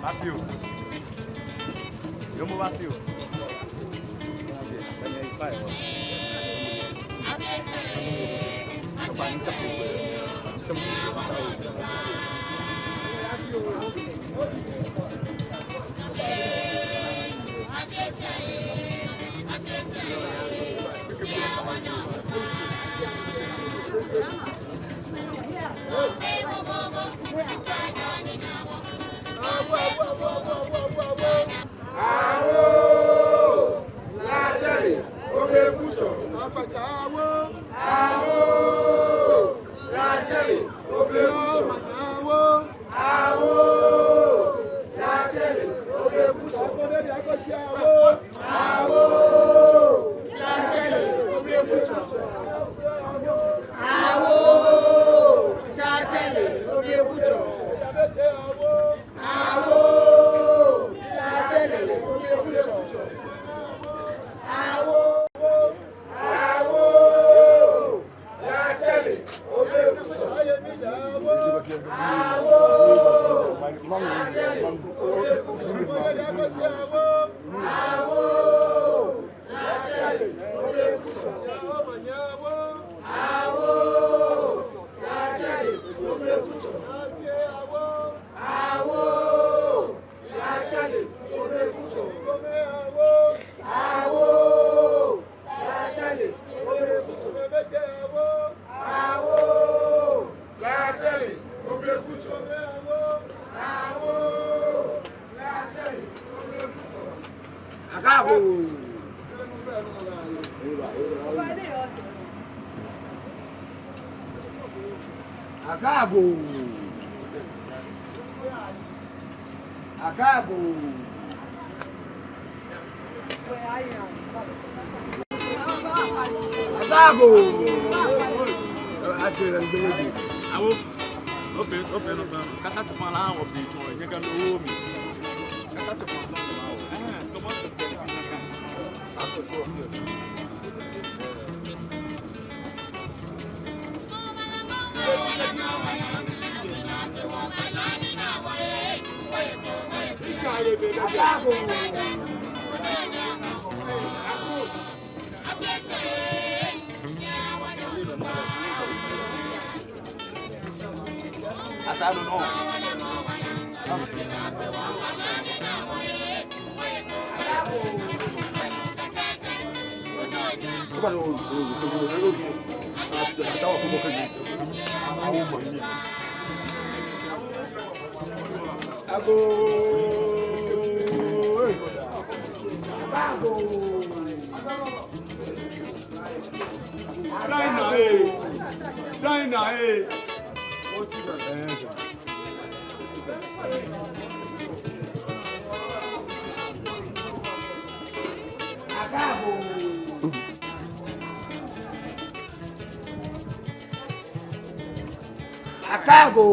Matthew. Yo, Matthew. Agago. Acabo. Acabo. Acho que ele não Open, kata tu malah awak beli cuma, ni kan umi. Kata tu malah awak. Kamu tu kan? Aku tu. Acabo. I don't know. Acabo.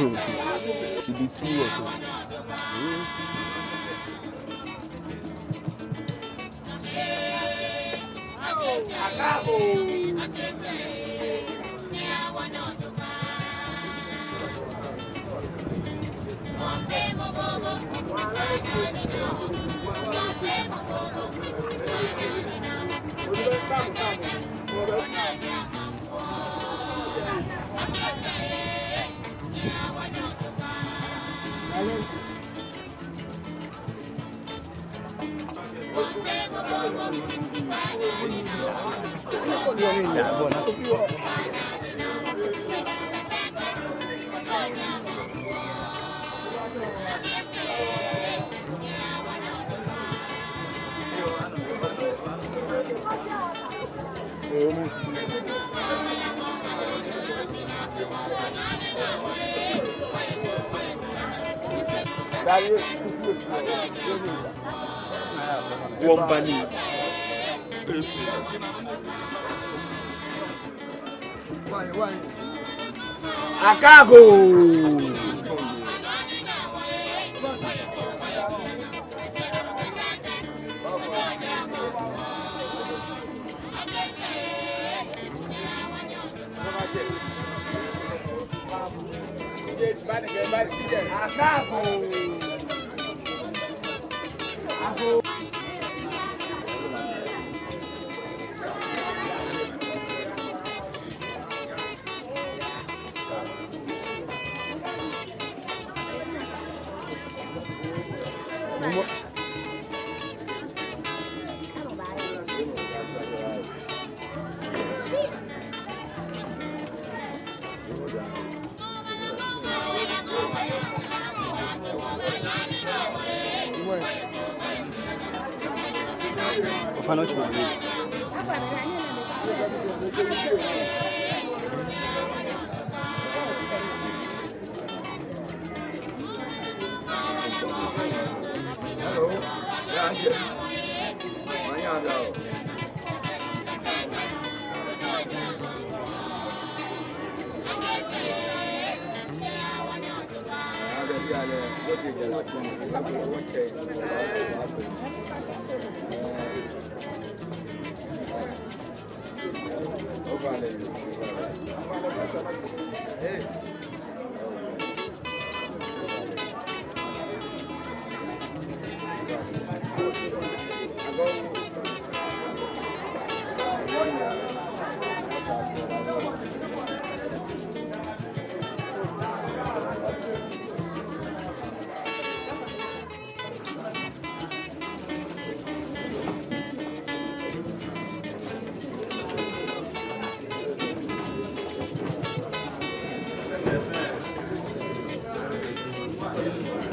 It be two or so. Wombani. Acabo. Ufana chuo. Hello. Yeah, Angel. Manhã, Thank you.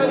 You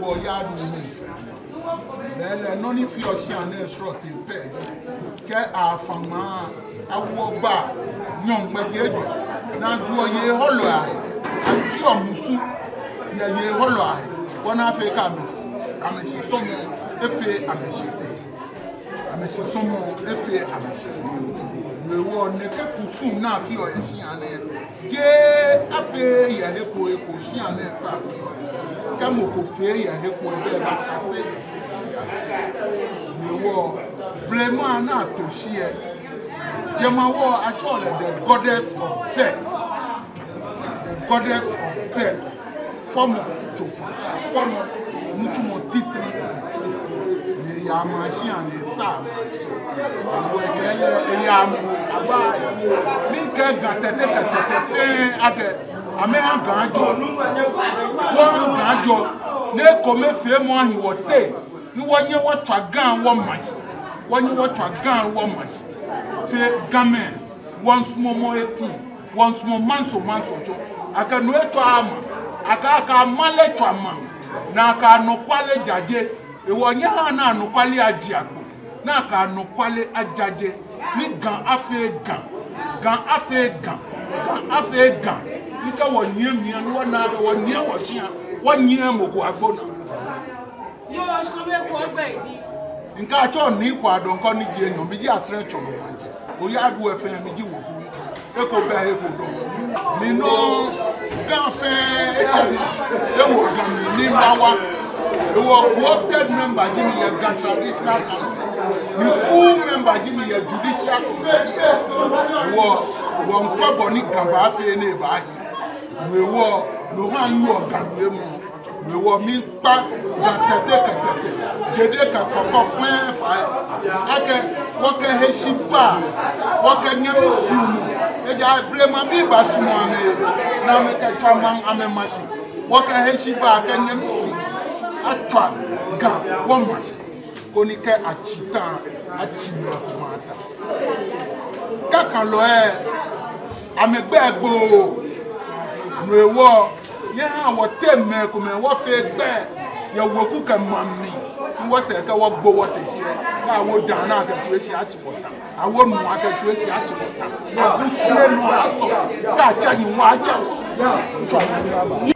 are yard Belle, non if you're shan struck in peg. Get our fama, I walk back, young Mediago. Now do a year hollow eye, and pure musu, the year hollow eye. One half a camis, I'm a she some if I'm a she some if I'm a she. We won the couple soon now for your Shiane. Gay, a pay, a hippo, Shiane. Come on, fair and help with them. I said, you were blame not to share. Jamawa, I call her the goddess of death. The goddess of death. Form to form Mutumo Titri, the Yamashi and the Sam. Minka got a I may have one graduate, ne come fame one you will take. You want you what to gun 1 month. When you want to gun 1 month. Fair gamin, once more 18, once more months or months or 2. I can wait to armor. I can't mallet to a man. Now can no quality judge. You want ya no quality a jago. Now can no quality a judge. Ni gun affair gun. Nika one year me and 1 hour 1 year was here 1 year mogo agona. You was coming for baby. In Carton, Niqua don't call me Jane, be just stretch on one. We are good for me. You echo by echo. Me no Gaffin, they were coming. You were co-opted member, Jimmy, a gun traditional council. You full member, Jimmy, a judicial committee. You were 1 crop on it, Cabafe, neighbor. We were no one you are going we were me back Gede Kakoko Fan Ake Waka Heshiba Waka Nyamsumu Eja Blema Biba Sumane na meka Traman Ame Machine Waka Heshiba Ake Nyamsumu Atwa Ga Womash Konike Achita Achimwa Kumata Kaka Loe Amegbo we were, yeah, what 10 men come and what fed back. Your work and mammy. You was a go what is here. I would down out the Tracy Achimota. I wouldn't want the Tracy Achimota. I would say no, catch you watch out.